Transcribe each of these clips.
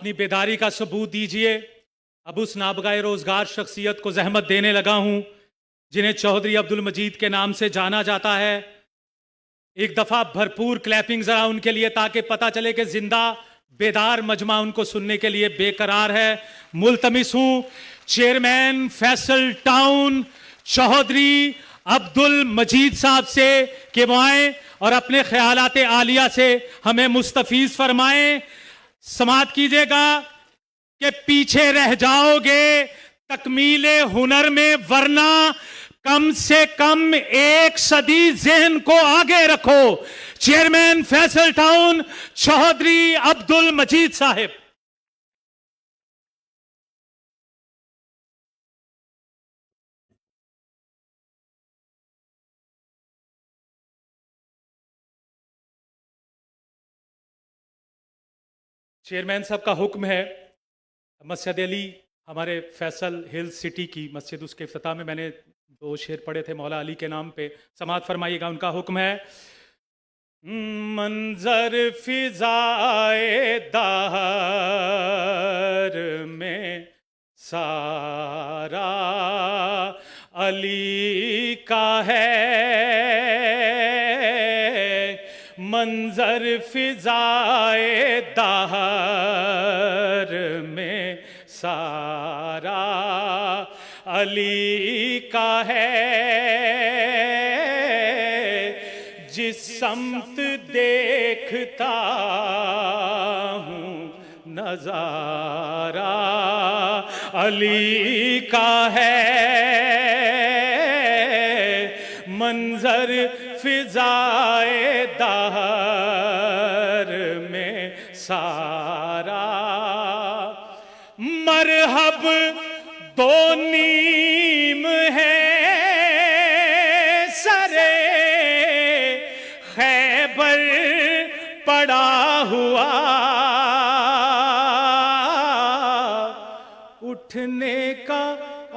अपनी बेदारी का सबूत दीजिए। अब उस नाबगाए रोजगार शख्सियत को जहमत देने लगा हूं जिन्हें चौधरी अब्दुल मजीद के नाम से जाना जाता है। एक दफा भरपूर क्लैपिंग जरा उनके लिए, ताकि पता चले कि जिंदा बेदार मजमा उनको सुनने के लिए बेकरार है। मुल्तमिस हूं चेयरमैन फैसल टाउन चौधरी अब्दुल मजीद साहब से कि वो आए और अपने ख्यालात आलिया से हमें मुस्तफीज फरमाएं। समात कीजिएगा कि पीछे रह जाओगे तकमीले हुनर में, वरना कम से कम एक सदी जहन को आगे रखो। चेयरमैन फैसल टाउन चौधरी अब्दुल मजीद साहिब। चेयरमैन साहब का हुक्म है, मस्जिद अली हमारे फैसल हिल सिटी की मस्जिद, उसके इफ्तिताह में मैंने 2 शेर पढ़े थे मौला अली के नाम पे। समात फरमाइएगा। उनका हुक्म है, मंजर फिजाए दहर में सारा अली का है, मंजर फिजाए दहर में सारा अली का है। जिस समत देखता हूँ नजारा अली का है, मंजर फिजाए दहर में सारा। मरहब दो नीम है सरे खैबर पड़ा हुआ, उठने का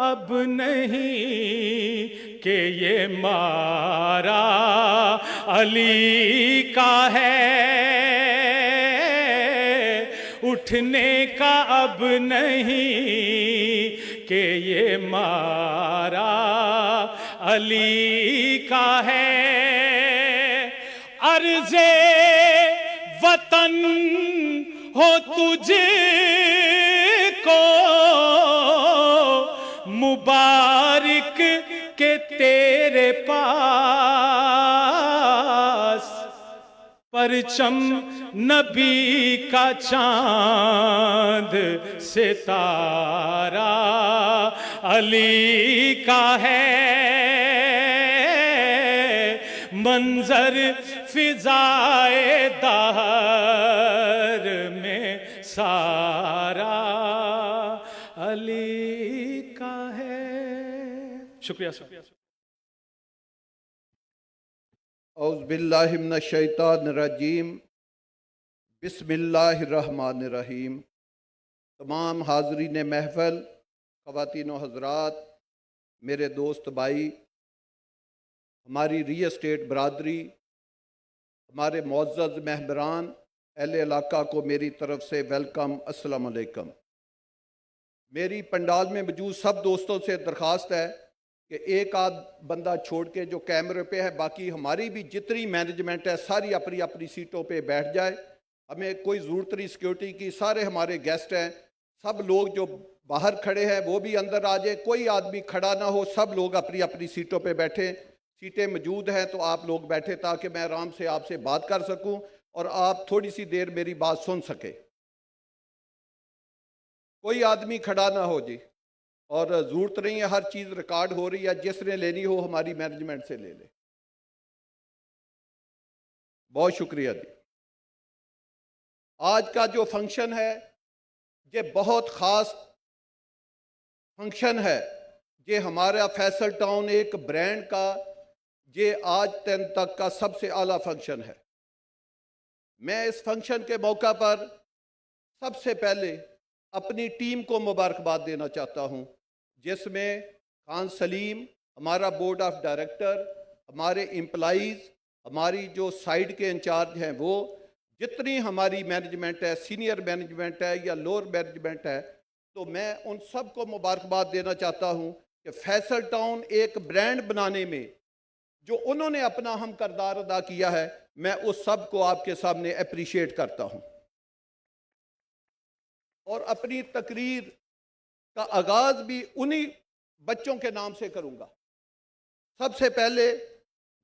अब नहीं कि ये मारा अली का है, उठने का अब नहीं कि ये मारा अली का है। अर्ज़े वतन हो तुझको मुबारक के तेरे पास, परचम नबी का चांद सितारा अली का है, मंजर फिजाए दहर में सारा अली का है। शुक्रिया। औज़ु बिल्लाहि मिनश शैतानिर रजीम, बिस्मिल्लाहिर्रहमानिर्रहीम। तमाम हाज़रीन महफ़िल, ख़वातीन व हज़रात, मेरे दोस्त भाई, हमारी रियल एस्टेट बरादरी, हमारे मुअज़्ज़ज़ मेहमानान, अहले इलाका को मेरी तरफ़ से वेलकम, अस्सलाम वालेकुम। मेरी पंडाल में मौजूद सब दोस्तों से दरख्वास्त है कि एक आध बंदा छोड़ के जो कैमरे पे है, बाकी हमारी भी जितनी मैनेजमेंट है सारी अपनी अपनी सीटों पे बैठ जाए। हमें कोई ज़रूरत नहीं सिक्योरिटी की, सारे हमारे गेस्ट हैं। सब लोग जो बाहर खड़े हैं वो भी अंदर आ जाए, कोई आदमी खड़ा ना हो, सब लोग अपनी अपनी सीटों पे बैठे। सीटें मौजूद हैं तो आप लोग बैठे ताकि मैं आराम से आपसे बात कर सकूं और आप थोड़ी सी देर मेरी बात सुन सके। कोई आदमी खड़ा ना हो जी, और ज़रूरत नहीं है, हर चीज़ रिकॉर्ड हो रही है, जिसने लेनी हो हमारी मैनेजमेंट से ले ले। बहुत शुक्रिया जी। आज का जो फंक्शन है ये बहुत ख़ास फंक्शन है। ये हमारा फैसल टाउन एक ब्रांड का ये आज दिन तक का सबसे आला फंक्शन है। मैं इस फंक्शन के मौका पर सबसे पहले अपनी टीम को मुबारकबाद देना चाहता हूं, जिसमें खान सलीम, हमारा बोर्ड ऑफ डायरेक्टर, हमारे एम्प्लॉइज़, हमारी जो साइड के इंचार्ज हैं वो, जितनी हमारी मैनेजमेंट है, सीनियर मैनेजमेंट है या लोअर मैनेजमेंट है, तो मैं उन सबको मुबारकबाद देना चाहता हूं कि फैसल टाउन एक ब्रांड बनाने में जो उन्होंने अपना अहम किरदार अदा किया है, मैं उस सब को आपके सामने अप्रिशिएट करता हूं। और अपनी तकरीर का आगाज भी उन्हीं बच्चों के नाम से करूंगा। सबसे पहले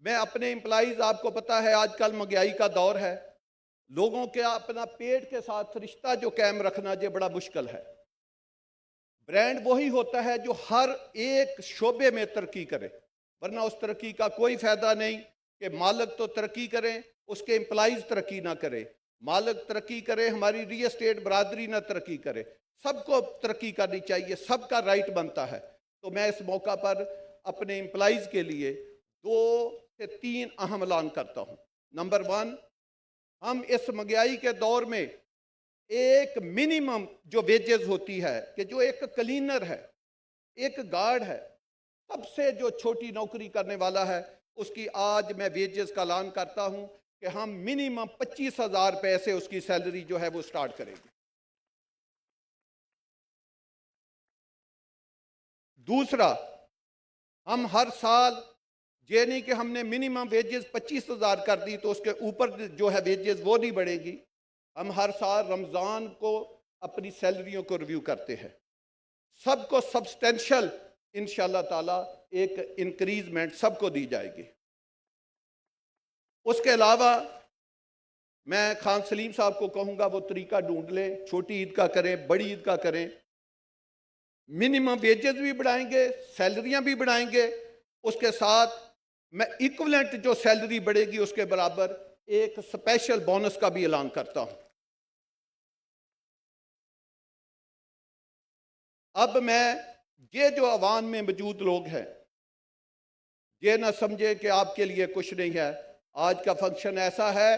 मैं अपने एम्प्लॉइज, आपको पता है आजकल महंगाई का दौर है, लोगों के अपना पेट के साथ रिश्ता जो कायम रखना जो बड़ा मुश्किल है। ब्रांड वही होता है जो हर एक शोबे में तरक्की करे, वरना उस तरक्की का कोई फायदा नहीं कि मालिक तो तरक्की करें, उसके एम्प्लॉइज तरक्की ना करें। मालिक तरक्की करे, हमारी रियल एस्टेट बरादरी ना तरक्की करे, सबको तरक्की करनी चाहिए, सबका राइट बनता है। तो मैं इस मौका पर अपने एम्प्लॉइज के लिए 2 से 3 अहम ऐलान करता हूं। नंबर 1, हम इस महंगाई के दौर में एक मिनिमम जो वेजेस होती है कि जो एक क्लीनर है, एक गार्ड है, सबसे जो छोटी नौकरी करने वाला है, उसकी आज मैं वेजेस का ऐलान करता हूं कि हम मिनिमम 25,000 रुपए से उसकी सैलरी जो है वो स्टार्ट करेंगे। दूसरा, हम हर साल ये नहीं कि हमने मिनिमम वेजेस 25,000 कर दी तो उसके ऊपर जो है वेजेस वो नहीं बढ़ेगी। हम हर साल रमज़ान को अपनी सैलरियों को रिव्यू करते हैं, सबको सब्सटेंशियल इंशाल्लाह ताला एक इंक्रीजमेंट सबको दी जाएगी। उसके अलावा मैं खान सलीम साहब को कहूँगा वो तरीका ढूंढ लें, छोटी ईद का करें, बड़ी ईद का करें, मिनिमम वेजेस भी बढ़ाएंगे, सैलरियाँ भी बढ़ाएंगे, उसके साथ मैं इक्विवेलेंट जो सैलरी बढ़ेगी उसके बराबर एक स्पेशल बोनस का भी ऐलान करता हूं। अब मैं ये जो अवाम में मौजूद लोग हैं, ये ना समझे कि आपके लिए कुछ नहीं है। आज का फंक्शन ऐसा है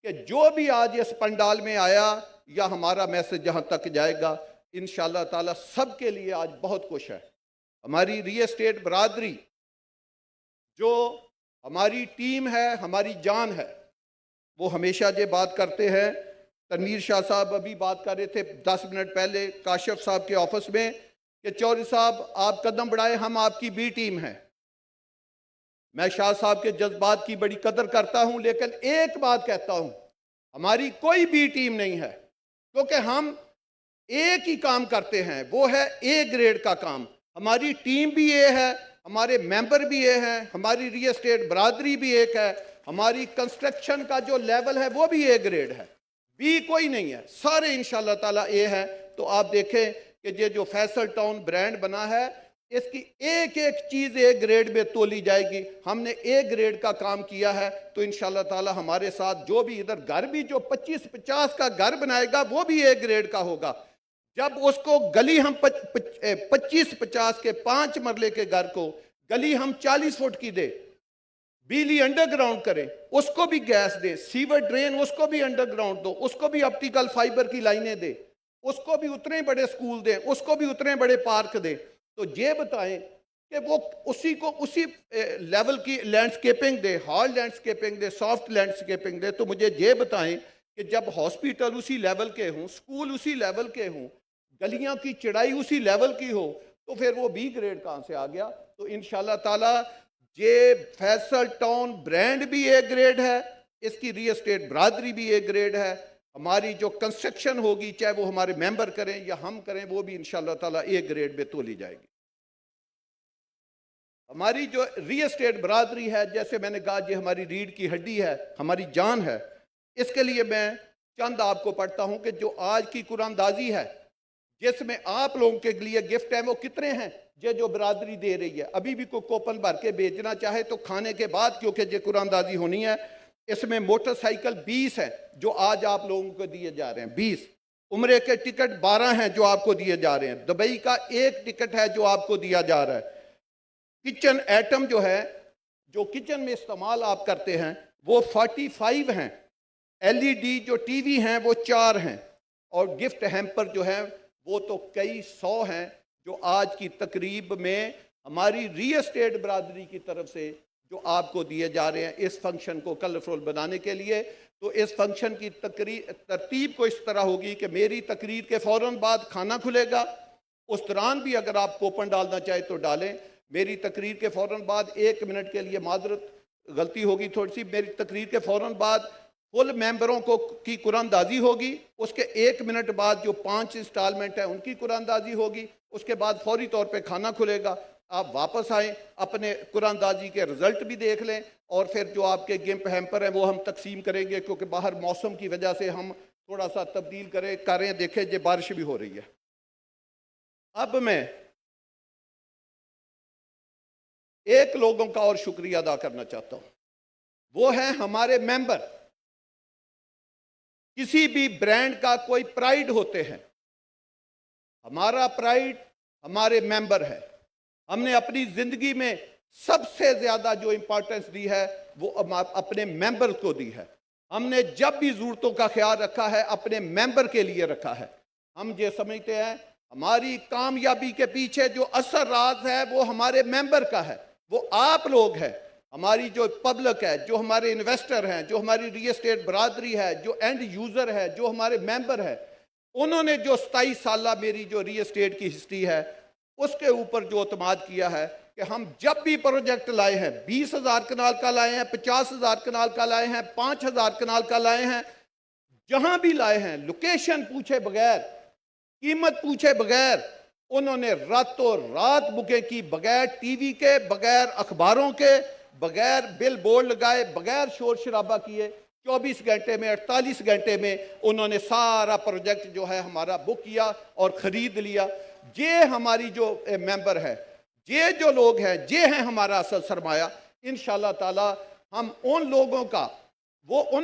कि जो भी आज इस पंडाल में आया या हमारा मैसेज जहां तक जाएगा, इंशाल्लाह ताला सबके लिए आज बहुत कुछ है। हमारी रियल एस्टेट बरादरी जो हमारी टीम है, हमारी जान है, वो हमेशा ये बात करते हैं। तनवीर शाह साहब अभी बात कर रहे थे 10 मिनट पहले काशिफ साहब के ऑफिस में कि चौधरी साहब आप कदम बढ़ाए, हम आपकी बी टीम हैं। मैं शाह साहब के जज्बात की बड़ी कदर करता हूं, लेकिन एक बात कहता हूं, हमारी कोई बी टीम नहीं है, क्योंकि हम एक ही काम करते हैं, वो है ए ग्रेड का काम। हमारी टीम भी ये है, हमारे मेंबर भी ये हैं, हमारी रियल एस्टेट बरादरी भी एक है, हमारी कंस्ट्रक्शन का जो लेवल है वो भी ए ग्रेड है, बी कोई नहीं है, सारे इंशाल्लाह ताला ए है। तो आप देखें कि ये जो फैसल टाउन ब्रांड बना है, इसकी एक एक चीज ए ग्रेड में तोली जाएगी। हमने ए ग्रेड का काम किया है, तो इंशाल्लाह ताला हमारे साथ जो भी इधर घर भी जो 25-50 का घर बनाएगा वो भी ए ग्रेड का होगा। जब उसको गली हम 25-50 के 5 मरले के घर को गली हम 40 फुट की दे, बिजली अंडरग्राउंड करें, उसको भी गैस दे, सीवर ड्रेन उसको भी अंडरग्राउंड दो, उसको भी ऑप्टिकल फाइबर की लाइनें दे, उसको भी उतने बड़े स्कूल दें, उसको भी उतने बड़े पार्क दें, तो ये बताएं कि वो उसी को उसी लेवल की लैंडस्केपिंग दे, हार्ड लैंडस्केपिंग दे, सॉफ्ट लैंडस्केपिंग दे। तो मुझे ये बताएं कि जब हॉस्पिटल उसी लेवल के हों, स्कूल उसी लेवल के हों, गलियां की चढ़ाई उसी लेवल की हो, तो फिर वो बी ग्रेड कहां से आ गया? तो इंशाल्लाह ताला ये फैसल टाउन ब्रांड भी ए ग्रेड है, इसकी रियल एस्टेट बरादरी भी ए ग्रेड है। हमारी जो कंस्ट्रक्शन होगी, चाहे वो हमारे मेंबर करें या हम करें, वो भी इंशाल्लाह ताला ए ग्रेड में तोली जाएगी। हमारी जो रियल एस्टेट बरादरी है, जैसे मैंने कहा, ये हमारी रीढ़ की हड्डी है, हमारी जान है। इसके लिए मैं चंद आपको पढ़ता हूं कि जो आज की कुरानदाजी है, जिसमें आप लोगों के लिए गिफ्ट है, वो कितने हैं ये जो बरादरी दे रही है। अभी भी कोई कोपन भर के बेचना चाहे तो खाने के बाद, क्योंकि ये कुरानदाजी होनी है। इसमें मोटरसाइकिल 20 है जो आज आप लोगों को दिए जा रहे हैं, 20। उम्रे के टिकट 12 हैं जो आपको दिए जा रहे हैं। दुबई का 1 टिकट है जो आपको दिया जा रहा है। किचन आइटम जो है, जो किचन में इस्तेमाल आप करते हैं, वो 45 हैं। LED जो टीवी हैं वो 4 हैं, और गिफ्ट हैम्पर जो है वो तो कई 100 हैं जो आज की तकरीब में हमारी रियल एस्टेट बरादरी की तरफ से जो आपको दिए जा रहे हैं इस फंक्शन को कलरफुल बनाने के लिए। तो इस फंक्शन की तरतीब को इस तरह होगी कि मेरी तकरीर के फ़ौरन बाद खाना खुलेगा। उस दौरान भी अगर आप कूपन डालना चाहे तो डालें। मेरी तकरीर के फ़ौरन बाद 1 मिनट के लिए माजरत, गलती होगी थोड़ी सी, मेरी तकरीर के फ़ौरन बाद फुल मेंबरों को की कुरानदाजी होगी। उसके 1 मिनट बाद जो 5 इंस्टॉलमेंट है उनकी कुरानदाजी होगी। उसके बाद फौरी तौर पे खाना खुलेगा। आप वापस आएँ, अपने कुरानदाजी के रिजल्ट भी देख लें, और फिर जो आपके गिफ्ट हैम्पर हैं वो हम तकसीम करेंगे, क्योंकि बाहर मौसम की वजह से हम थोड़ा सा तब्दील करें। देखें ये बारिश भी हो रही है। अब मैं एक लोगों का और शुक्रिया अदा करना चाहता हूं, वो है हमारे मेंबर। किसी भी ब्रांड का कोई प्राइड होते हैं, हमारा प्राइड हमारे मेंबर है। हमने अपनी जिंदगी में सबसे ज्यादा जो इंपॉर्टेंस दी है वो अपने मेंबर को दी है। हमने जब भी जरूरतों का ख्याल रखा है अपने मेंबर के लिए रखा है। हम ये समझते हैं हमारी कामयाबी के पीछे जो असर राज है वो हमारे मेंबर का है, वो आप लोग हैं। हमारी जो पब्लिक है, जो हमारे इन्वेस्टर हैं, जो हमारी रियल एस्टेट बरादरी है, जो एंड यूजर है, जो हमारे मेंबर है, उन्होंने जो 27 साल मेरी जो रियल एस्टेट की हिस्ट्री है उसके ऊपर जो अतमाद किया है कि हम जब भी प्रोजेक्ट लाए हैं, 20,000 कनाल का लाए हैं, 50,000 कनाल का लाए हैं, 5,000 कनाल का लाए हैं, जहां भी लाए हैं, लोकेशन पूछे बगैर, कीमत पूछे बगैर, उन्होंने रातों रात बुकें की, बगैर टीवी के, बगैर अखबारों के, बगैर बिल बोर्ड लगाए, बगैर शोर शराबा किए, 24 घंटे में, 48 घंटे में उन्होंने सारा प्रोजेक्ट जो है हमारा बुक किया और खरीद लिया। ये हमारी जो मेंबर है, ये जो लोग हैं, ये हैं हमारा असल सरमाया। इंशाल्लाह ताला हम उन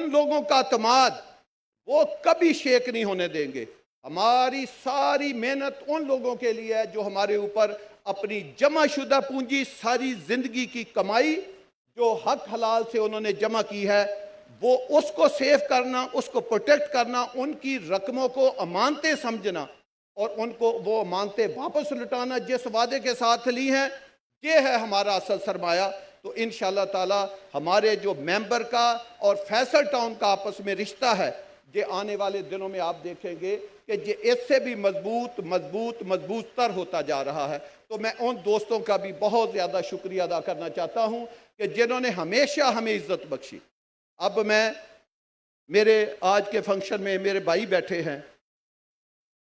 लोगों का तमाद वो कभी शेक नहीं होने देंगे। हमारी सारी मेहनत उन लोगों के लिए है जो हमारे ऊपर अपनी जमाशुदा पूंजी, सारी जिंदगी की कमाई जो हक हलाल से उन्होंने जमा की है, वो उसको सेव करना, उसको प्रोटेक्ट करना, उनकी रकमों को अमानतें समझना और उनको वो अमानतें वापस लुटाना जिस वादे के साथ ली हैं, ये है हमारा असल सरमाया। तो इंशाल्लाह ताला हमारे जो मेंबर का और फैसल टाउन का आपस में रिश्ता है, ये आने वाले दिनों में आप देखेंगे कि ये इससे भी मजबूत तर होता जा रहा है। तो मैं उन दोस्तों का भी बहुत ज़्यादा शुक्रिया अदा करना चाहता हूँ कि जिन्होंने हमेशा हमें इज्जत बख्शी। अब मैं, मेरे आज के फंक्शन में मेरे भाई बैठे हैं,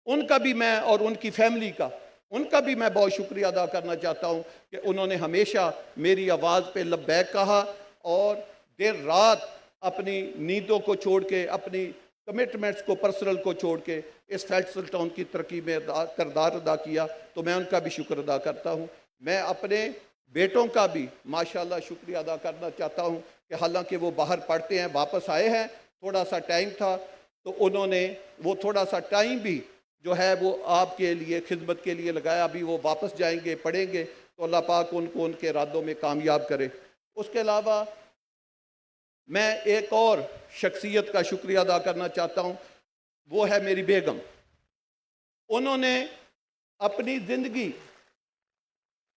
उनका भी मैं और उनकी फैमिली का, उनका भी मैं बहुत शुक्रिया अदा करना चाहता हूँ कि उन्होंने हमेशा मेरी आवाज़ पे लब्बैक कहा और देर रात अपनी नींदों को छोड़ के, अपनी कमिटमेंट्स को, पर्सनल को छोड़ के इस फैसल टाउन की तरक्की में किरदार अदा किया। तो मैं उनका भी शुक्र अदा करता हूँ। मैं अपने बेटों का भी माशाल्लाह शुक्रिया अदा करना चाहता हूँ कि हालांकि वो बाहर पढ़ते हैं, वापस आए हैं, थोड़ा सा टाइम था तो उन्होंने वो थोड़ा सा टाइम भी जो है वो आपके लिए, खिदमत के लिए लगाया। अभी वो वापस जाएंगे, पढ़ेंगे, तो अल्लाह पाक उनको उनके इरादों में कामयाब करे। उसके अलावा मैं एक और शख्सियत का शुक्रिया अदा करना चाहता हूँ, वो है मेरी बेगम। उन्होंने अपनी ज़िंदगी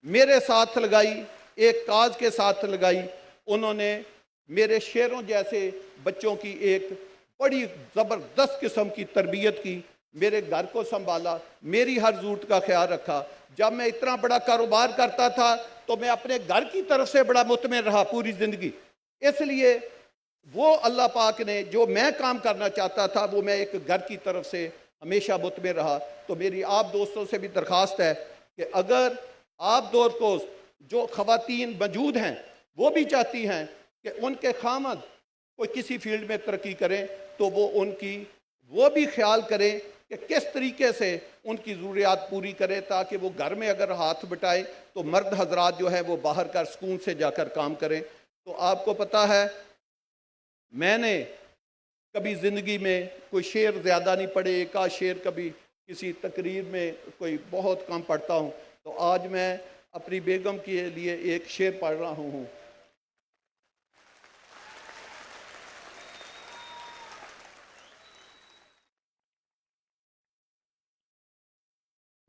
मेरे साथ लगाई, एक काज के साथ लगाई। उन्होंने मेरे शेरों जैसे बच्चों की एक बड़ी ज़बरदस्त किस्म की तरबियत की, मेरे घर को संभाला, मेरी हर ज़रूरत का ख्याल रखा। जब मैं इतना बड़ा कारोबार करता था तो मैं अपने घर की तरफ से बड़ा मुतमिन रहा पूरी ज़िंदगी। इसलिए वो अल्लाह पाक ने जो मैं काम करना चाहता था वो मैं एक घर की तरफ से हमेशा मुतमिन रहा। तो मेरी आप दोस्तों से भी दरख्वास्त है कि अगर आप दोस्तों जो ख़वातीन मौजूद हैं वो भी चाहती हैं कि उनके खामद कोई किसी फील्ड में तरक्की करें, तो वो भी ख्याल करें कि किस तरीके से उनकी ज़रूरियात पूरी करें, ताकि वो घर में अगर हाथ बटाए तो मर्द हजरात जो है वो बाहर कर सुकून से जाकर काम करें। तो आपको पता है मैंने कभी ज़िंदगी में कोई शेर ज़्यादा नहीं पढ़े, एक आध शेर कभी किसी तकरीर में कोई बहुत कम पढ़ता हूँ। तो आज मैं अपनी बेगम के लिए एक शेर पढ़ रहा हूँ।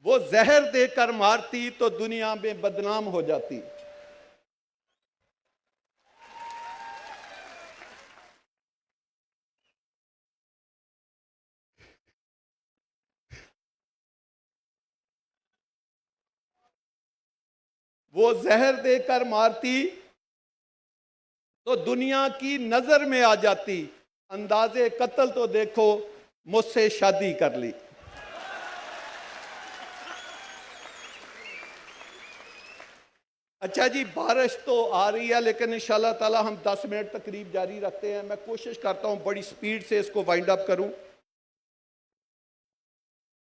वो जहर देकर मारती तो दुनिया में बदनाम हो जाती, वो जहर देकर मारती तो दुनिया की नजर में आ जाती, अंदाजे कत्ल तो देखो मुझसे शादी कर ली। अच्छा जी, बारिश तो आ रही है लेकिन इंशाल्लाह ताला हम 10 मिनट तकरीब जारी रखते हैं। मैं कोशिश करता हूं बड़ी स्पीड से इसको वाइंड अप करूं।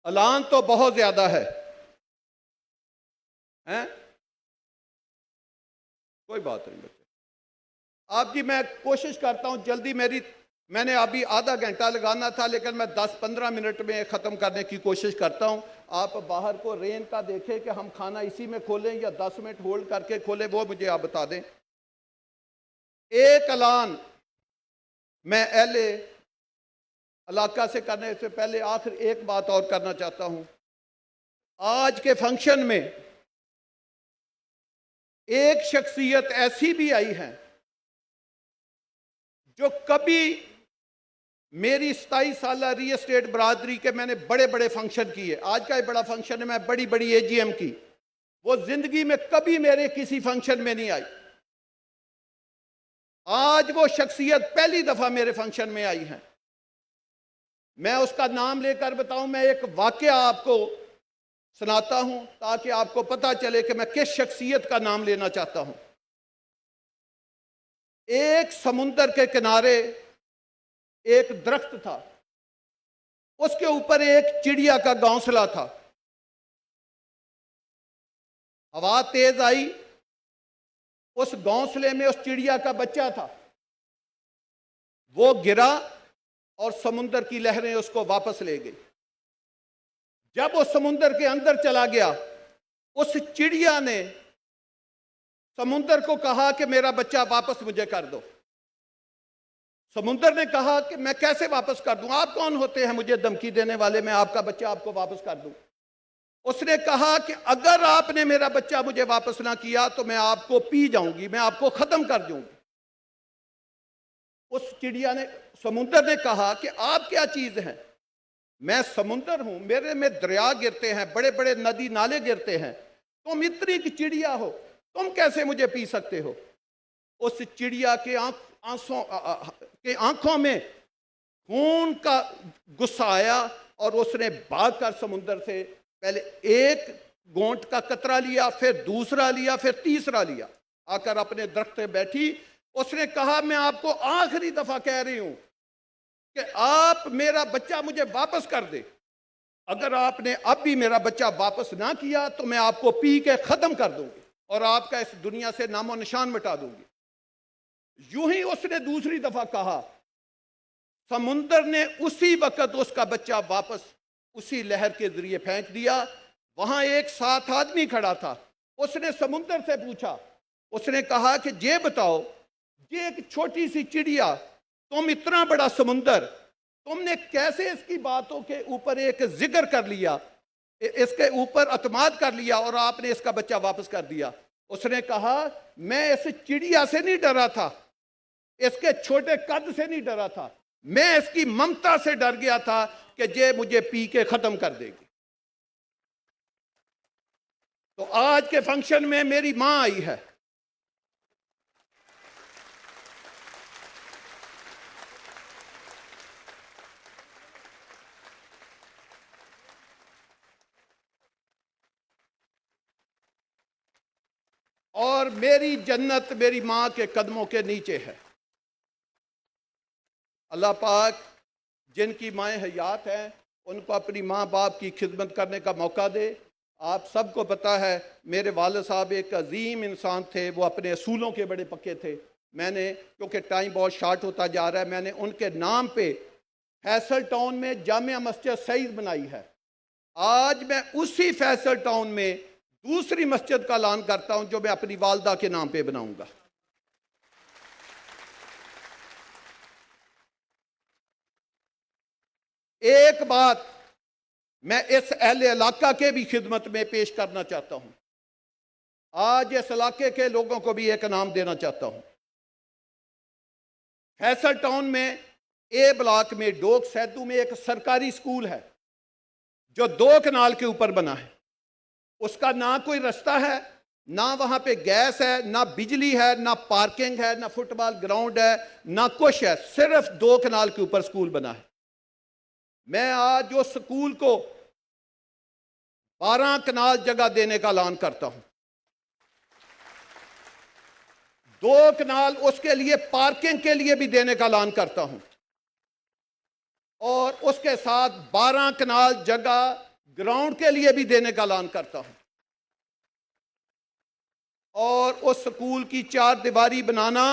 ऐलान तो बहुत ज्यादा है, हैं? कोई बात नहीं बच्चे, आप जी मैं कोशिश करता हूं जल्दी। मैंने अभी आधा घंटा लगाना था लेकिन मैं 10-15 मिनट में ख़त्म करने की कोशिश करता हूं। आप बाहर को रेन का देखें कि हम खाना इसी में खोलें या 10 मिनट होल्ड करके खोलें, वो मुझे आप बता दें। एक ऐलान मैं अहले इलाका से करने से पहले आखिर एक बात और करना चाहता हूं। आज के फंक्शन में एक शख्सियत ऐसी भी आई है जो कभी मेरी 27 साल रियल एस्टेट बरादरी के मैंने बड़े बड़े फंक्शन किए। आज का एक बड़ा फंक्शन है, मैं बड़ी बड़ी एजीएम की, वो जिंदगी में कभी मेरे किसी फंक्शन में नहीं आई। आज वो शख्सियत पहली दफा मेरे फंक्शन में आई है। मैं उसका नाम लेकर बताऊं, मैं एक वाकया आपको सुनाता हूं ताकि आपको पता चले कि मैं किस शख्सियत का नाम लेना चाहता हूं। एक समुंदर के किनारे एक दरख्त था, उसके ऊपर एक चिड़िया का घोंसला था। हवा तेज आई, उस घोंसले में उस चिड़िया का बच्चा था, वो गिरा और समुंदर की लहरें उसको वापस ले गई। जब वो समुंदर के अंदर चला गया, उस चिड़िया ने समुंदर को कहा कि मेरा बच्चा वापस मुझे कर दो। समुंदर ने कहा कि मैं कैसे वापस कर दूं, आप कौन होते हैं मुझे धमकी देने वाले, मैं आपका बच्चा आपको वापस कर दूं। उसने कहा कि अगर आपने मेरा बच्चा मुझे वापस ना किया तो मैं आपको पी जाऊंगी, मैं आपको खत्म कर दूंगी। उस चिड़िया ने, समुंदर ने कहा कि आप क्या चीज हैं, मैं समुंदर हूं, मेरे में दरिया गिरते हैं, बड़े बड़े नदी नाले गिरते हैं, तुम इतनी की चिड़िया हो, तुम कैसे मुझे पी सकते हो। उस चिड़िया के आंखों में खून का गुस्सा आया और उसने भागकर समुंदर से पहले एक गोंट का कतरा लिया, फिर दूसरा लिया, फिर तीसरा लिया, आकर अपने दरख्त पे बैठी। उसने कहा मैं आपको आखिरी दफा कह रही हूं कि आप मेरा बच्चा मुझे वापस कर दे। अगर आपने अब भी मेरा बच्चा वापस ना किया तो मैं आपको पी के खत्म कर दूंगी और आपका इस दुनिया से नामो निशान मिटा दूंगी। यूं ही उसने दूसरी दफा कहा, समुंदर ने उसी वक्त उसका बच्चा वापस उसी लहर के जरिए फेंक दिया। वहां एक साथ आदमी खड़ा था, उसने समुंदर से पूछा, उसने कहा कि ये बताओ, ये एक छोटी सी चिड़िया, तुम इतना बड़ा समुंदर, तुमने कैसे इसकी बातों के ऊपर एक जिक्र कर लिया, इसके ऊपर अतमाद कर लिया और आपने इसका बच्चा वापस कर दिया। उसने कहा मैं इस चिड़िया से नहीं डरा था, इसके छोटे कद से नहीं डरा था, मैं इसकी ममता से डर गया था कि ये मुझे पी के खत्म कर देगी। तो आज के फंक्शन में मेरी मां आई है, और मेरी जन्नत मेरी मां के कदमों के नीचे है। अल्लाह पाक जिनकी माएँ हयात हैं उनको अपनी माँ बाप की खिदमत करने का मौका दे। आप सबको पता है मेरे वालिद साहब एक अजीम इंसान थे, वो अपने असूलों के बड़े पक्के थे। मैंने, क्योंकि टाइम बहुत शार्ट होता जा रहा है, मैंने उनके नाम पे फैसल टाउन में जामिया मस्जिद सईद बनाई है। आज मैं उसी फैसल टाउन में दूसरी मस्जिद का ऐलान करता हूं जो मैं अपनी वालदा के नाम पे बनाऊंगा। एक बात मैं इस अहले इलाका के भी खिदमत में पेश करना चाहता हूं, आज इस इलाके के लोगों को भी एक नाम देना चाहता हूं। फैसल टाउन में ए ब्लॉक में डोक सैदू में एक सरकारी स्कूल है जो 2 कनाल के ऊपर बना है। उसका ना कोई रास्ता है, ना वहाँ पे गैस है, ना बिजली है, ना पार्किंग है, ना फुटबॉल ग्राउंड है, ना कुछ है। सिर्फ 2 कनाल के ऊपर स्कूल बना है। मैं आज उस स्कूल को 12 कनाल जगह देने का ऐलान करता हूं। 2 कनाल उसके लिए पार्किंग के लिए भी देने का ऐलान करता हूं, और उसके साथ 12 कनाल जगह ग्राउंड के लिए भी देने का ऐलान करता हूं, और उस स्कूल की 4 दीवारी बनाना,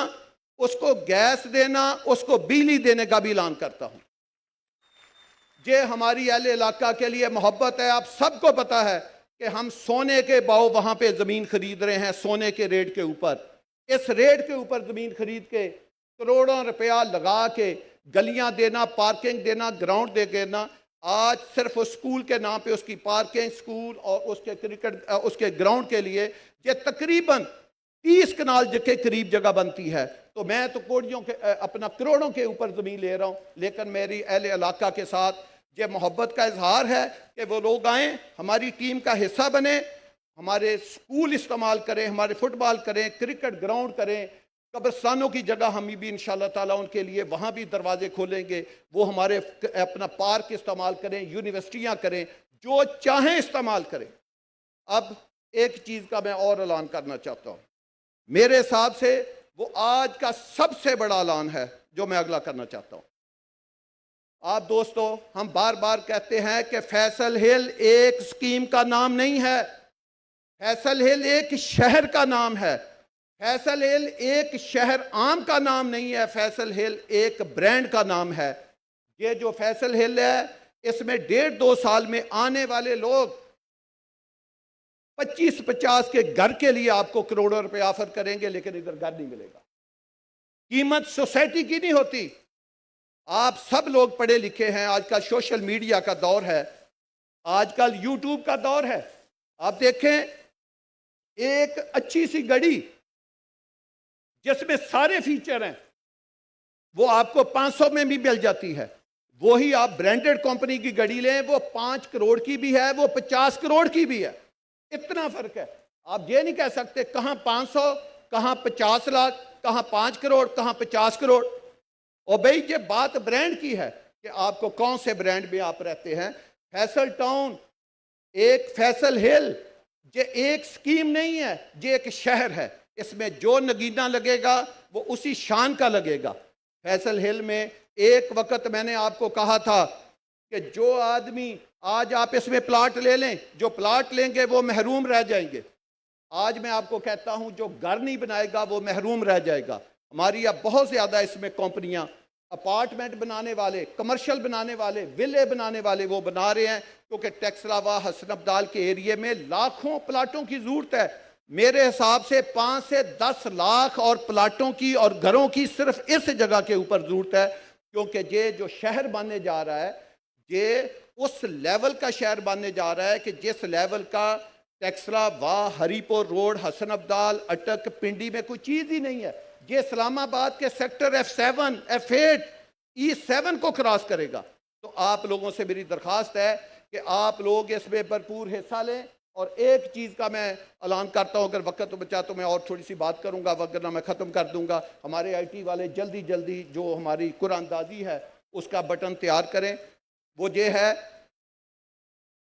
उसको गैस देना, उसको बिजली देने का भी ऐलान करता हूं। ये हमारी अहले इलाका के लिए मोहब्बत है। आप सबको पता है कि हम सोने के भाव वहां पे जमीन खरीद रहे हैं, सोने के रेट के ऊपर। इस रेट के ऊपर जमीन खरीद के करोड़ों रुपया लगा के गलियां देना, पार्किंग देना, ग्राउंड दे देना, आज सिर्फ उस स्कूल के नाम पे उसकी पार्किंग, स्कूल और उसके क्रिकेट उसके ग्राउंड के लिए ये तकरीबन 30 कनाल के करीब जगह बनती है। तो मैं तो कोड़ियों के अपना करोड़ों के ऊपर जमीन ले रहा हूं, लेकिन मेरी अहले इलाका के साथ ये मोहब्बत का इजहार है कि वो लोग आएँ, हमारी टीम का हिस्सा बने, हमारे स्कूल इस्तेमाल करें, हमारे फुटबॉल करें, क्रिकेट ग्राउंड करें, कब्रस्तानों की जगह हम भी इंशाल्लाह ताला उनके लिए वहाँ भी दरवाजे खोलेंगे। वो हमारे अपना पार्क इस्तेमाल करें, यूनिवर्सिटियाँ करें, जो चाहें इस्तेमाल करें। अब एक चीज़ का मैं और ऐलान करना चाहता हूँ। मेरे हिसाब से वो आज का सबसे बड़ा ऐलान है जो मैं अगला करना चाहता हूँ। आप दोस्तों, हम बार बार कहते हैं कि फैसल हिल एक स्कीम का नाम नहीं है, फैसल हिल एक शहर का नाम है। फैसल हिल एक शहर आम का नाम नहीं है, फैसल हिल एक ब्रांड का नाम है। ये जो फैसल हिल है, इसमें 1.5-2 साल में आने वाले लोग 25-50 के घर के लिए आपको करोड़ों रुपए ऑफर करेंगे, लेकिन इधर घर नहीं मिलेगा। कीमत सोसाइटी की नहीं होती। आप सब लोग पढ़े लिखे हैं, आजकल सोशल मीडिया का दौर है, आजकल यूट्यूब का दौर है। आप देखें, एक अच्छी सी घड़ी जिसमें सारे फीचर हैं, वो आपको 500 में भी मिल जाती है। वही आप ब्रांडेड कंपनी की घड़ी लें, वो 5 करोड़ की भी है, वो 50 करोड़ की भी है। इतना फर्क है। आप ये नहीं कह सकते कहां 500, कहां 50 लाख, कहां 5 करोड़, कहां 50 करोड़। और भाई, ये बात ब्रांड की है कि आपको कौन से ब्रांड में आप रहते हैं। फैसल टाउन, एक फैसल हिल, ये एक स्कीम नहीं है, ये एक शहर है। इसमें जो नगीना लगेगा वो उसी शान का लगेगा। फैसल हिल में एक वक्त मैंने आपको कहा था कि जो आदमी, आज आप इसमें प्लाट ले लें, जो प्लाट लेंगे वो महरूम रह जाएंगे। आज मैं आपको कहता हूं, जो घर नहीं बनाएगा वो महरूम रह जाएगा। हमारी अब बहुत ज़्यादा इसमें कंपनियां अपार्टमेंट बनाने वाले, कमर्शियल बनाने वाले, विले बनाने वाले वो बना रहे हैं, क्योंकि टैक्सलावा हसन अब्दाल के एरिए में लाखों प्लाटों की ज़रूरत है। मेरे हिसाब से 5 से 10 लाख और प्लाटों की और घरों की सिर्फ इस जगह के ऊपर ज़रूरत है, क्योंकि ये जो शहर बनने जा रहा है, ये उस लेवल का शहर बनने जा रहा है कि जिस लेवल का टैक्सलावा, हरीपुर रोड, हसन अब्दाल, अटक, पिंडी में कोई चीज़ ही नहीं है। ये इस्लामाबाद के सेक्टर F7, F8, E7 को क्रॉस करेगा। तो आप लोगों से मेरी दरख्वास्त है कि आप लोग इसमें भरपूर हिस्सा लें। और एक चीज़ का मैं ऐलान करता हूँ, अगर वक्त तो बचा तो मैं और थोड़ी सी बात करूँगा, वरना मैं ख़त्म कर दूँगा। हमारे IT वाले जल्दी जल्दी जो हमारी कुरानदाजी है उसका बटन तैयार करें। वो ये है,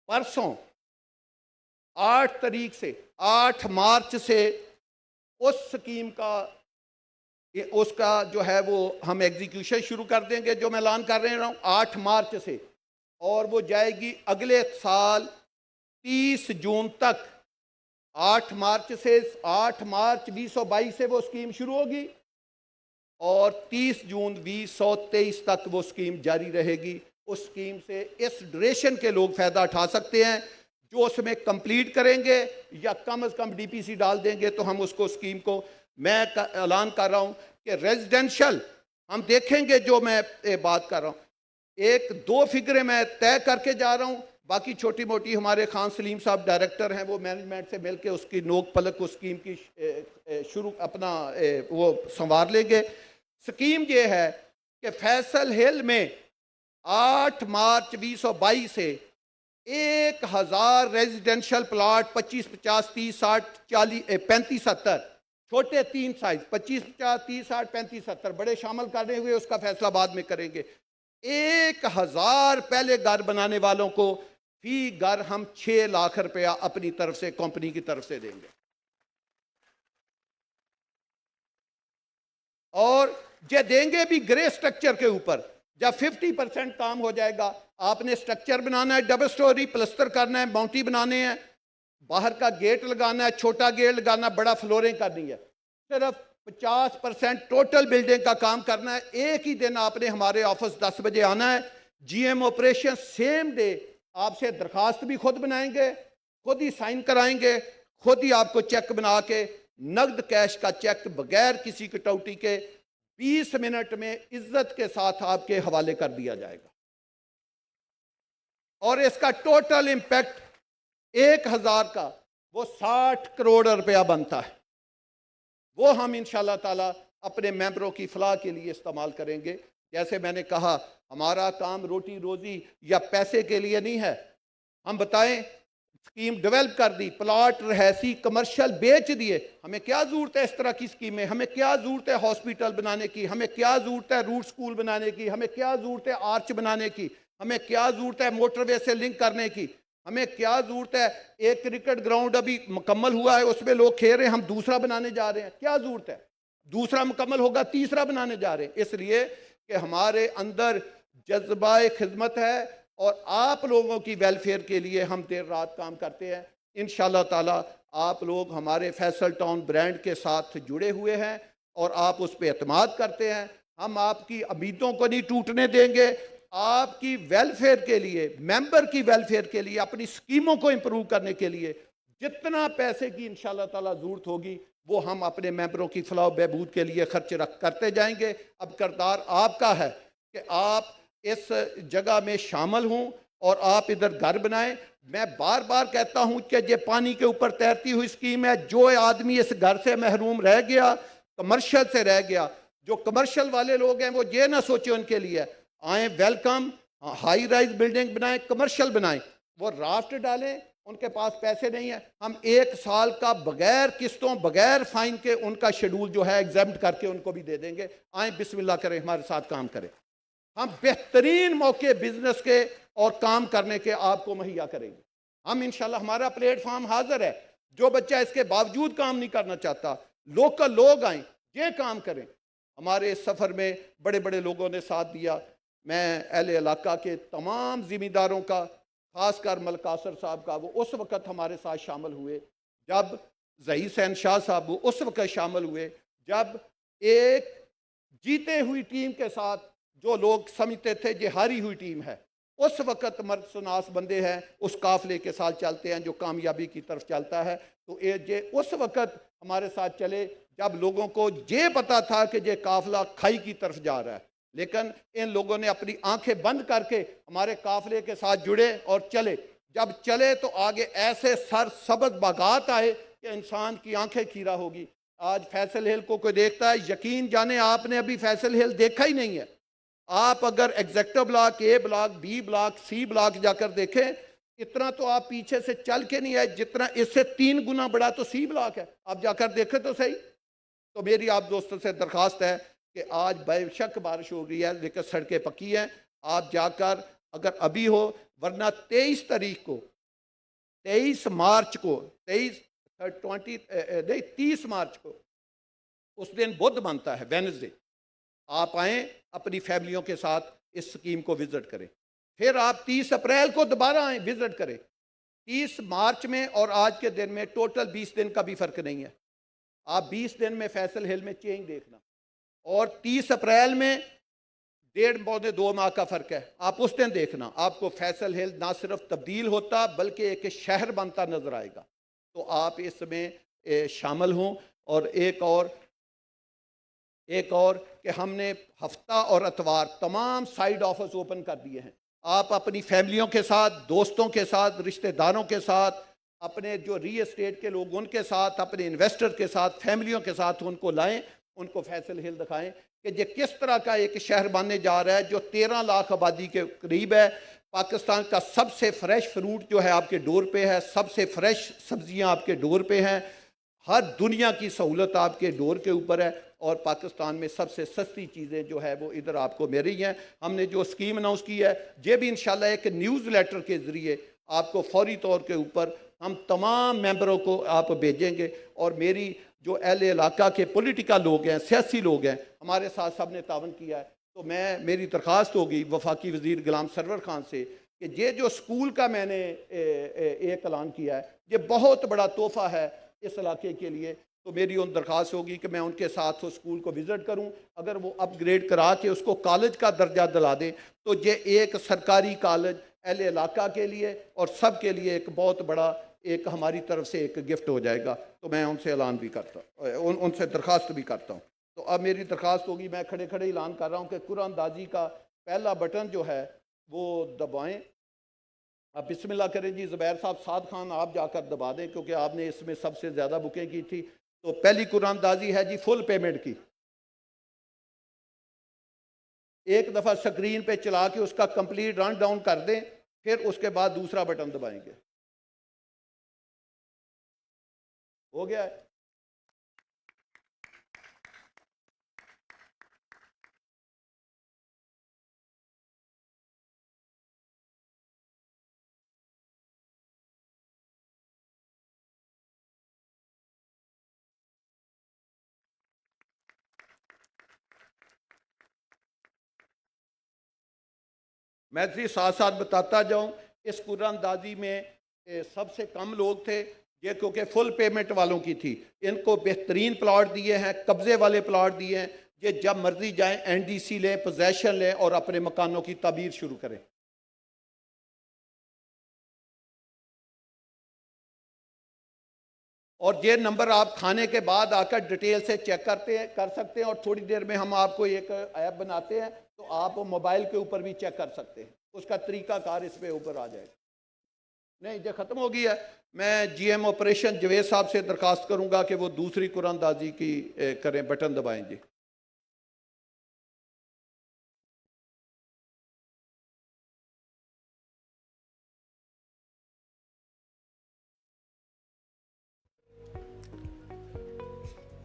परसों 8 तारीख से 8 मार्च से उस स्कीम का, उसका जो है वो हम एग्जीक्यूशन शुरू कर देंगे, जो मैं ऐलान कर रहा हूँ 8 मार्च से, और वो जाएगी अगले साल 30 जून तक। 8 मार्च से 8 मार्च 2022 से वो स्कीम शुरू होगी और 30 जून 2023 तक वो स्कीम जारी रहेगी। उस स्कीम से इस ड्यूरेशन के लोग फ़ायदा उठा सकते हैं। जो उसमें कंप्लीट करेंगे या कम अज़ कम DPC डाल देंगे, तो हम उसको स्कीम को, मैं ऐलान कर रहा हूँ कि रेजिडेंशियल हम देखेंगे। जो मैं बात कर रहा हूँ, 1-2 फिगरें मैं तय करके जा रहा हूँ, बाकी छोटी मोटी हमारे खान सलीम साहब डायरेक्टर हैं, वो मैनेजमेंट से मिलके उसकी नोक पलक उस स्कीम की शुरू अपना वो संवार लेंगे। स्कीम ये है कि फैसल हिल में 8 मार्च 2022 से 1000 रेजिडेंशियल प्लॉट 25, 50, 30, 60, 40, 35, 70 छोटे 3 साइज 25, 50, 30, 60, 35, 70 बड़े शामिल करने हुए उसका फैसला बाद में करेंगे। 1000 पहले घर बनाने वालों को फी घर हम 6 लाख रुपया अपनी तरफ से कंपनी की तरफ से देंगे। और जो देंगे भी ग्रे स्ट्रक्चर के ऊपर। जब 50% काम हो जाएगा, आपने स्ट्रक्चर बनाना है, डबल स्टोरी प्लस्तर करना है, बाउंड्री बनाने हैं, बाहर का गेट लगाना है, छोटा गेट लगाना, बड़ा फ्लोरिंग करनी है। सिर्फ 50% टोटल बिल्डिंग का काम करना है। एक ही दिन आपने हमारे ऑफिस 10 बजे आना है। जीएम ऑपरेशन सेम डे आपसे दरखास्त भी खुद बनाएंगे, खुद ही साइन कराएंगे, खुद ही आपको चेक बना के नगद कैश का चेक बगैर किसी कटौती के 20 मिनट में इज्जत के साथ आपके हवाले कर दिया जाएगा। और इसका टोटल इंपैक्ट 1000 का वो 60 करोड़ रुपया बनता है। वो हम इंशाल्लाह ताला अपने मेंबरों की फलाह के लिए इस्तेमाल करेंगे। जैसे मैंने कहा, हमारा काम रोटी रोजी या पैसे के लिए नहीं है। हम बताएं, स्कीम डेवलप कर दी, प्लॉट रहसी कमर्शियल बेच दिए, हमें क्या जरूरत है इस तरह की स्कीमें? हमें क्या जरूरत है हॉस्पिटल बनाने की? हमें क्या जरूरत है रूट स्कूल बनाने की? हमें क्या जरूरत है आर्च बनाने की? हमें क्या जरूरत है मोटरवे से लिंक करने की? हमें क्या जरूरत है, एक क्रिकेट ग्राउंड अभी मुकम्मल हुआ है, उसमें लोग खेल रहे हैं, हम दूसरा बनाने जा रहे हैं, क्या जरूरत है? दूसरा मुकम्मल होगा, तीसरा बनाने जा रहे हैं। इसलिए कि हमारे अंदर जज्बा खिदमत है और आप लोगों की वेलफेयर के लिए हम देर रात काम करते हैं। इंशाल्लाह ताला आप लोग हमारे फैसल टाउन ब्रांड के साथ जुड़े हुए हैं और आप उस पर एतमाद करते हैं। हम आपकी उम्मीदों को नहीं टूटने देंगे। आपकी वेलफेयर के लिए, मेंबर की वेलफेयर के लिए, अपनी स्कीमों को इंप्रूव करने के लिए जितना पैसे की इंशाल्लाह ताला जरूरत होगी वो हम अपने मेंबरों की फलाह बहबूद के लिए खर्च करते जाएंगे। अब किरदार आपका है कि आप इस जगह में शामिल हों और आप इधर घर बनाएं। मैं बार बार कहता हूं कि ये पानी के ऊपर तैरती हुई स्कीम है। जो आदमी इस घर से महरूम रह गया, कमर्शियल से रह गया, जो कमर्शियल वाले लोग हैं वो ये ना सोचे उनके लिए आए, वेलकम, हाई राइज बिल्डिंग बनाएं, कमर्शियल बनाएं। वो राफ्ट डालें, उनके पास पैसे नहीं है, हम 1 साल का बगैर किस्तों बगैर फाइन के उनका शेड्यूल जो है एग्जाम्प्ट करके उनको भी दे देंगे। आए, बिस्मिल्लाह करें, हमारे साथ काम करें। हम बेहतरीन मौके बिजनेस के और काम करने के आपको मुहैया करेंगे। हम इंशाल्लाह, हमारा प्लेटफॉर्म हाजिर है। जो बच्चा इसके बावजूद काम नहीं करना चाहता, लोकल लोग आए, ये काम करें। हमारे इस सफ़र में बड़े बड़े लोगों ने साथ दिया। मैं अहले इलाका के तमाम जिम्मेदारों का, खासकर मलकासर साहब का, वो उस वक़्त हमारे साथ शामिल हुए जब ज़ही सैन शाह साहब वो उस वक़्त शामिल हुए जब एक जीते हुई टीम के साथ जो लोग समझते थे ये हारी हुई टीम है, उस वक़्त मर्द सुनास बंदे हैं, उस काफिले के साथ चलते हैं जो कामयाबी की तरफ चलता है। तो ये उस वक़्त हमारे साथ चले जब लोगों को ये पता था कि ये काफिला खाई की तरफ जा रहा है, लेकिन इन लोगों ने अपनी आंखें बंद करके हमारे काफिले के साथ जुड़े और चले। जब चले तो आगे ऐसे सर सबज बागात आए कि इंसान की आंखें खीरा होगी। आज फैसल हिल को कोई देखता है, यकीन जाने आपने अभी फैसल हिल देखा ही नहीं है। आप अगर executive block, A block, B block, C block जाकर देखें, इतना तो आप पीछे से चल के नहीं आए जितना इससे 3 गुना बड़ा तो सी ब्लॉक है। आप जाकर देखें तो सही। तो मेरी आप दोस्तों से दरख्वास्त है कि आज बेशक बारिश हो रही है लेकिन सड़कें पक्की हैं, आप जाकर अगर अभी हो, वरना 23 तारीख को, 23 मार्च को, 30 मार्च को, उस दिन बुध बनता है, वेडनेसडे, आप आएँ अपनी फैमिलियों के साथ इस स्कीम को विजिट करें। फिर आप 30 अप्रैल को दोबारा आएँ, विजिट करें। 30 मार्च में और आज के दिन में टोटल 20 दिन का भी फर्क नहीं है। आप 20 दिन में फैसल हिल में चेंज देखना, और 30 अप्रैल में 1.5-2 माह का फर्क है, आप उस दिन देखना, आपको फैसल हिल ना सिर्फ तब्दील होता बल्कि एक शहर बनता नजर आएगा। तो आप इसमें शामिल हों। और एक और कि हमने हफ्ता और इतवार तमाम साइड ऑफिस ओपन कर दिए हैं। आप अपनी फैमिलियों के साथ, दोस्तों के साथ, रिश्तेदारों के साथ, अपने जो रियल एस्टेट के लोग उनके साथ, अपने इन्वेस्टर के साथ, फैमिलियों के साथ उनको लाएं, उनको फैसल हिल दिखाएं कि ये किस तरह का एक शहर बनने जा रहा है जो 13 लाख आबादी के करीब है। पाकिस्तान का सबसे फ्रेश फ्रूट जो है आपके डोर पे है, सबसे फ्रेश सब्जियां आपके डोर पे हैं, हर दुनिया की सहूलत आपके डोर के ऊपर है, और पाकिस्तान में सबसे सस्ती चीज़ें जो है वो इधर आपको मिल रही हैं। हमने जो स्कीम अनाउंस की है ये भी इंशाल्लाह एक न्यूज़ लेटर के ज़रिए आपको फौरी तौर के ऊपर हम तमाम मेंबरों को आप भेजेंगे। और मेरी जो अहले इलाका के पॉलिटिकल लोग हैं, सियासी लोग हैं, हमारे साथ सब ने तावन किया है, तो मेरी दरख्वास्त होगी वफाकी वज़ीर गुलाम सरवर खान से कि ये जो स्कूल का मैंने एक ऐलान किया है ये बहुत बड़ा तोहफ़ा है इस इलाके के लिए। तो मेरी उन दरख्वास्त होगी कि मैं उनके साथ उस स्कूल को विज़िट करूं, अगर वो अपग्रेड करा के उसको कॉलेज का दर्जा दिला दें तो ये एक सरकारी कॉलेज अहले इलाका के लिए और सब के लिए एक बहुत बड़ा एक हमारी तरफ से एक गिफ्ट हो जाएगा। तो मैं उनसे ऐलान भी करता हूँ, उनसे दरख्वास्त भी करता हूँ। तो अब मेरी दरख्वास्त होगी, मैं खड़े खड़े ऐलान कर रहा हूँ कि कुरानदाजी का पहला बटन जो है वो दबाएं। अब बिस्मिल्लाह करें जी। ज़ुबैर साहब, साद खान आप जाकर दबा दें क्योंकि आपने इसमें सबसे ज़्यादा बुकें की थी। तो पहली कुरानदाजी है जी फुल पेमेंट की। एक दफ़ा स्क्रीन पे चला के उसका कंप्लीट रन डाउन कर दें, फिर उसके बाद दूसरा बटन दबाएंगे। हो गया है। मैं जी साथ साथ बताता जाऊं, इस कुरानदाजी में सबसे कम लोग थे ये, क्योंकि फुल पेमेंट वालों की थी। इनको बेहतरीन प्लाट दिए हैं, कब्जे वाले प्लाट दिए हैं। ये जब मर्जी जाएं एनडीसी लें, पोजेशन लें और अपने मकानों की ताबीर शुरू करें। और ये नंबर आप खाने के बाद आकर डिटेल से चेक कर सकते हैं, और थोड़ी देर में हम आपको एक ऐप बनाते हैं तो आप मोबाइल के ऊपर भी चेक कर सकते हैं। उसका तरीकाकार इस पे ऊपर आ जाएगा। नहीं, ये ख़त्म हो गया है। मैं जीएम ऑपरेशन जवेद साहब से दरखास्त करूंगा कि वो दूसरी कुरानदाजी की करें, बटन दबाएं जी।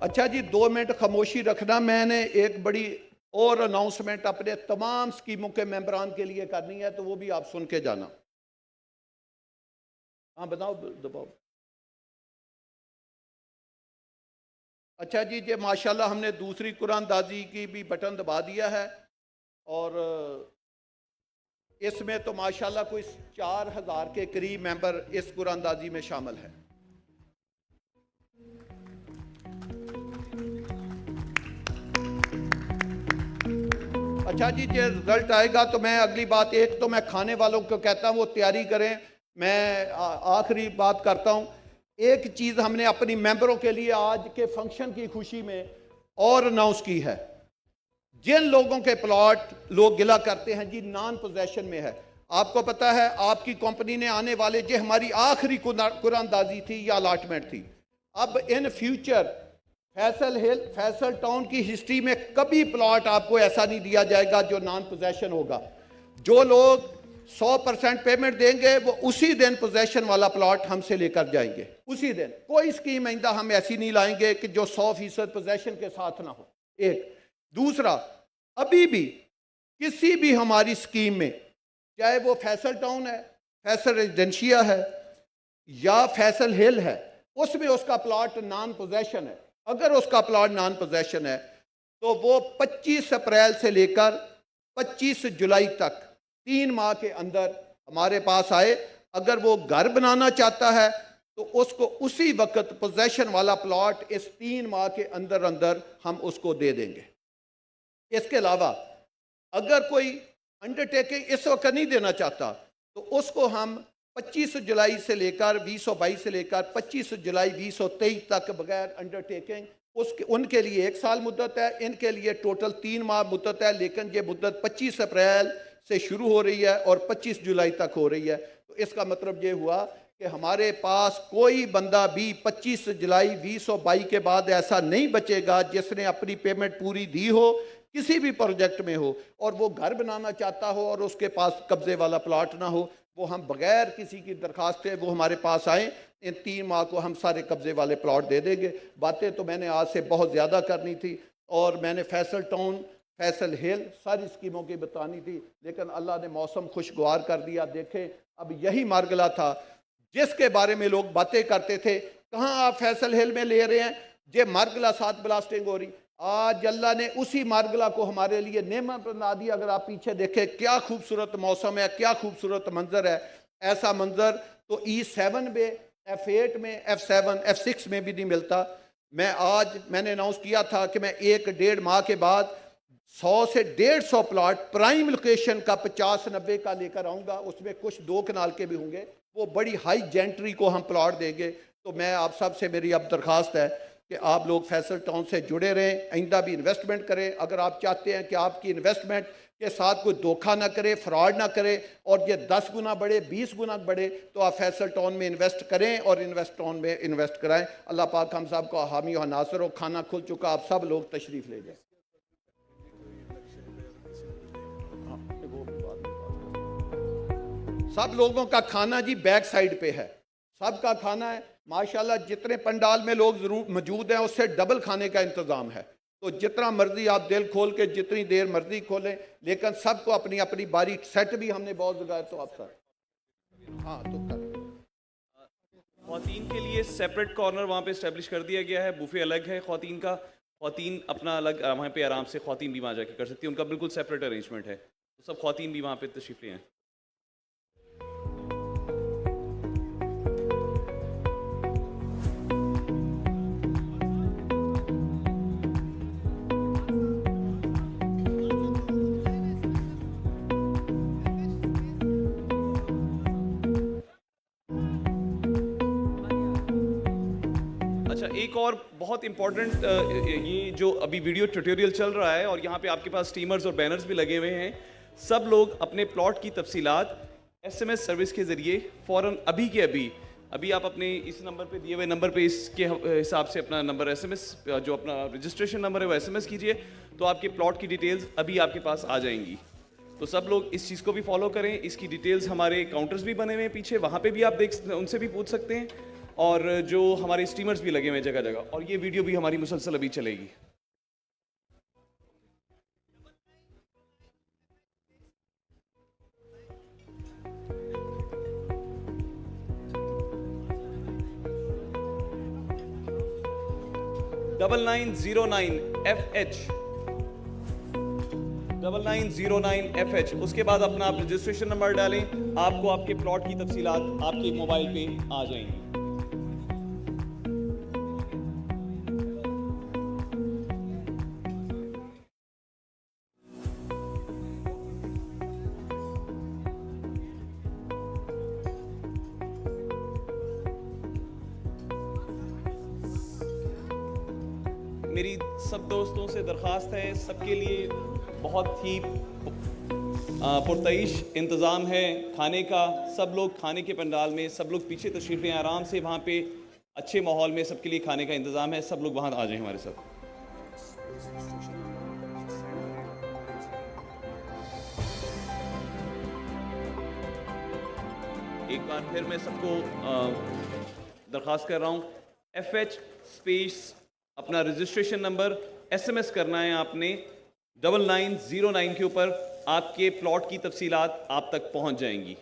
अच्छा जी, 2 मिनट खामोशी रखना। मैंने एक बड़ी और अनाउंसमेंट अपने तमाम स्कीमों के मेंबरान के लिए करनी है, तो वो भी आप सुन के जाना। हाँ बताओ, दबाओ। अच्छा जी, ये माशाल्लाह हमने दूसरी कुरानदाजी की भी बटन दबा दिया है, और इसमें तो माशाल्लाह कोई 4000 के करीब मेंबर इस कुरानदाजी में शामिल है। अच्छा जी, ये रिजल्ट आएगा तो मैं अगली बात, एक तो मैं खाने वालों को कहता हूँ वो तैयारी करें। मैं आखिरी बात करता हूँ। एक चीज़ हमने अपनी मेंबरों के लिए आज के फंक्शन की खुशी में और अनाउंस की है। जिन लोगों के प्लॉट लोग गिला करते हैं जी नॉन पोजेशन में है, आपको पता है आपकी कंपनी ने आने वाले, जो हमारी आखिरी कुरानदाजी थी या अलॉटमेंट थी, अब in future Faisal hill, Faisal town की हिस्ट्री में कभी प्लॉट आपको ऐसा नहीं दिया जाएगा जो नॉन पोजेशन होगा। जो लोग 100% पेमेंट देंगे वो उसी दिन पोजेशन वाला प्लॉट हमसे लेकर जाएंगे, उसी दिन। कोई स्कीम आइंदा हम ऐसी नहीं लाएंगे कि जो 100% पोजेशन के साथ ना हो। एक दूसरा, अभी भी किसी भी हमारी स्कीम में, चाहे वो फैसल टाउन है, फैसल रेजिडेंशिया है या फैसल हिल है, उसमें उसका प्लॉट नॉन पोजेशन है। अगर उसका प्लॉट नॉन पोजेशन है तो वो 25 अप्रैल से लेकर 25 जुलाई तक 3 माह के अंदर हमारे पास आए। अगर वो घर बनाना चाहता है तो उसको उसी वक्त पोजेशन वाला प्लॉट इस 3 माह के अंदर अंदर हम उसको दे देंगे। इसके अलावा अगर कोई अंडरटेकिंग इस वक्त नहीं देना चाहता तो उसको हम 25 जुलाई से लेकर 2022 से लेकर 25 जुलाई 2023 तक बगैर अंडरटेकिंग, उसके उनके लिए 1 साल मुद्दत है, इनके लिए टोटल 3 माह मुद्दत है। लेकिन ये मुद्दत 25 अप्रैल से शुरू हो रही है और 25 जुलाई तक हो रही है। तो इसका मतलब ये हुआ कि हमारे पास कोई बंदा भी 25 जुलाई 2022 के बाद ऐसा नहीं बचेगा जिसने अपनी पेमेंट पूरी दी हो, किसी भी प्रोजेक्ट में हो, और वो घर बनाना चाहता हो और उसके पास कब्जे वाला प्लाट ना हो, वो हम बगैर किसी की दरखास्त के वो हमारे पास आए, इन 3 माह को हम सारे कब्जे वाले प्लाट दे देंगे। बातें तो मैंने आज से बहुत ज़्यादा करनी थी और मैंने फैसल टाउन, फैसल हिल सारी स्कीमों की बतानी थी, लेकिन अल्लाह ने मौसम खुशगवार कर दिया। देखें, अब यही मारगला था जिसके बारे में लोग बातें करते थे, कहाँ आप फैसल हिल में ले रहे हैं, ये मारगला साथ ब्लास्टिंग हो रही। आज अल्लाह ने उसी मारगला को हमारे लिए नेमत बना दी। अगर आप पीछे देखें क्या खूबसूरत मौसम है, क्या खूबसूरत मंजर है। ऐसा मंजर तो E7 में, F8 में, F7, F6 में भी नहीं मिलता। मैंने अनाउंस किया था कि मैं 1-1.5 माह के बाद 100 से 150 प्लाट प्राइम लोकेशन का 50-90 का लेकर आऊँगा। उसमें कुछ 2 कनाल के भी होंगे, वो बड़ी हाई जेंट्री को हम प्लाट देंगे। तो मैं आप सब से मेरी अब दरख्वास्त है कि आप लोग फैसल टाउन से जुड़े रहें, आइंदा भी इन्वेस्टमेंट करें। अगर आप चाहते हैं कि आपकी इन्वेस्टमेंट के साथ कोई धोखा ना करे, फ्रॉड ना करे और ये 10 गुना बढ़े, 20 गुना बढ़े, तो आप फैसल टाउन में इन्वेस्ट करें और इन्वेस्ट टाउन में इन्वेस्ट कराएं। अल्लाह पाक हम सब को हामी और नासर हो। खाना खुल चुका, आप सब लोग तशरीफ़ ले जाएं। सब लोगों का खाना जी बैक साइड पे है, सबका खाना है माशाल्लाह। जितने पंडाल में लोग जरूर मौजूद हैं उससे डबल खाने का इंतज़ाम है। तो जितना मर्जी आप दिल खोल के जितनी देर मर्जी खोलें, लेकिन सबको अपनी अपनी बारी सेट भी हमने बहुत जगह। तो आप सर हाँ तो कर ख़वातीन के लिए सेपरेट कॉर्नर वहाँ पे इस्टेब्लिश कर दिया गया है, बुफे अलग है ख़वातीन का। ख़वातीन अपना अलग वहाँ पे आराम से ख़वातीन भी वहाँ जाके कर सकती है, उनका बिल्कुल सेपरेट अरेंजमेंट है। तो सब ख़वातीन भी वहाँ पे तशरीफ़ ले आएँ। अच्छा, एक और बहुत इंपॉर्टेंट, ये जो अभी वीडियो ट्यूटोरियल चल रहा है और यहाँ पे आपके पास स्टीमर्स और बैनर्स भी लगे हुए हैं। सब लोग अपने प्लॉट की तफसीलात SMS सर्विस के ज़रिए फ़ौरन अभी आप अपने इस नंबर पे दिए हुए नंबर पे इसके हिसाब से अपना नंबर SMS जो अपना रजिस्ट्रेशन नंबर है वो SMS कीजिए, तो आपके प्लॉट की डिटेल्स अभी आपके पास आ जाएंगी। तो सब लोग इस चीज़ को भी फॉलो करें। इसकी डिटेल्स हमारे काउंटर्स भी बने हुए हैं पीछे, वहाँ पे भी आप उनसे भी पूछ सकते हैं, और जो हमारे स्टीमर्स भी लगे हुए हैं जगह जगह, और ये वीडियो भी हमारी मुसलसल अभी चलेगी। $9909FH, उसके बाद अपना आप रजिस्ट्रेशन नंबर डालें, आपको आपके प्लॉट की तफसीलात आपके मोबाइल पे आ जाएंगी। मेरी सब दोस्तों से दरख्वास्त है, सबके लिए बहुत ही पुरतईश इंतज़ाम है खाने का। सब लोग खाने के पंडाल में, सब लोग पीछे तशरीफ़ लें आराम से, वहाँ पे अच्छे माहौल में सबके लिए खाने का इंतज़ाम है। सब लोग वहाँ आ जाएं हमारे साथ। एक बार फिर मैं सबको दरख्वास्त कर रहा हूँ, FH स्पेस अपना रजिस्ट्रेशन नंबर SMS करना है आपने 9909 के ऊपर, आपके प्लॉट की तफसीलात आप तक पहुँच जाएंगी।